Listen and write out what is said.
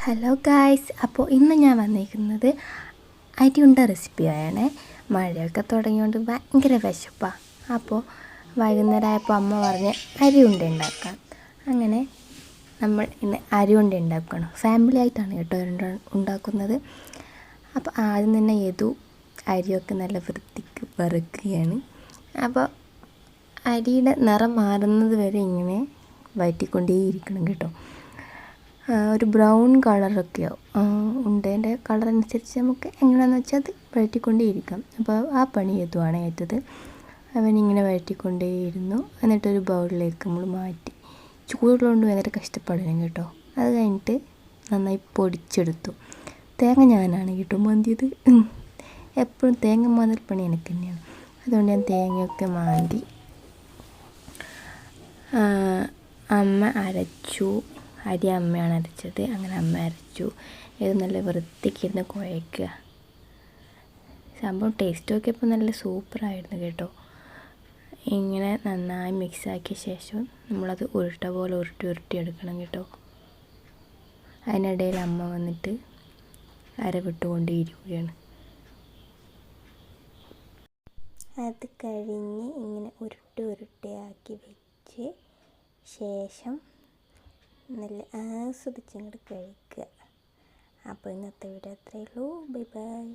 Hello guys, അപ്പോൾ ഇന്ന് ഞാൻ വന്നിരിക്കുന്നത് അരിയുണ്ട റെസിപ്പിയാണ്. മഴയൊക്കെ തുടങ്ങിയോണ്ട് ഭയങ്കര വിശപ്പാണ്. അപ്പോൾ വൈകുന്നേരം ആയപ്പോൾ അമ്മ പറഞ്ഞ് അരിയുണ്ട ഉണ്ടാക്കാം. അങ്ങനെ നമ്മൾ ഇന്ന് അരിയുണ്ട ഉണ്ടാക്കണം. ഫാമിലി ആയിട്ടാണ് കേട്ടോ ഉണ്ടാക്കുന്നത്. അപ്പോൾ ആദ്യം തന്നെ അരിയൊക്കെ നല്ല വൃത്തിക്ക് വറുക്കുകയാണ്. അപ്പോൾ അരിയുടെ നിറം മാറുന്നത് വരെ ഇങ്ങനെ വഴറ്റിക്കൊണ്ടേയിരിക്കണം കേട്ടോ. ഒരു ബ്രൗൺ കളറൊക്കെ ആവും. ഉണ്ടേൻ്റെ കളറനുസരിച്ച് നമുക്ക് എങ്ങനെയാണെന്ന് വെച്ചാൽ അത് വഴറ്റിക്കൊണ്ടേയിരിക്കാം. അപ്പോൾ ആ പണി ഏതുവാണ് ഏറ്റത്. അവനിങ്ങനെ വഴറ്റിക്കൊണ്ടേയിരുന്നു. എന്നിട്ടൊരു ബൗളിലേക്ക് നമ്മൾ മാറ്റി. ചൂടുള്ളതുകൊണ്ട് ഭയങ്കര കഷ്ടപ്പാടാണ് കേട്ടോ. അത് കഴിഞ്ഞിട്ട് നന്നായി പൊടിച്ചെടുത്തു. തേങ്ങ ഞാനാണ് കേട്ടോ മാന്തിയത്. എപ്പോഴും തേങ്ങ മാന്തൽ പണി എനിക്ക് തന്നെയാണ്. അതുകൊണ്ട് ഞാൻ തേങ്ങയൊക്കെ മാന്തി അമ്മ അരച്ചു. അരി അമ്മയാണ് അരച്ചത്. അങ്ങനെ അമ്മ അരച്ചു. ഇത് നല്ല വൃത്തിക്കിരുന്ന് കുഴയ്ക്കുക. സംഭവം ടേസ്റ്റ് നോക്കിയപ്പോൾ നല്ല സൂപ്പറായിരുന്നു കേട്ടോ. ഇങ്ങനെ നന്നായി മിക്സാക്കിയ ശേഷം നമ്മളത് ഉരുട്ട പോലെ ഉരുട്ടി എടുക്കണം കേട്ടോ. അതിനിടയിൽ അമ്മ വന്നിട്ട് അരവിട്ടുകൊണ്ടേയിരിക്കുകയാണ്. അത് കഴിഞ്ഞ് ഇങ്ങനെ ഉരുട്ടിയാക്കി വെച്ച് ശേഷം നല്ല ആസ്വദിച്ചങ്ങോട്ട് കഴിക്കുക. അപ്പോൾ ഇന്നത്തെ വീഡിയോ അത്രയേ ഉള്ളൂ. Bye bye.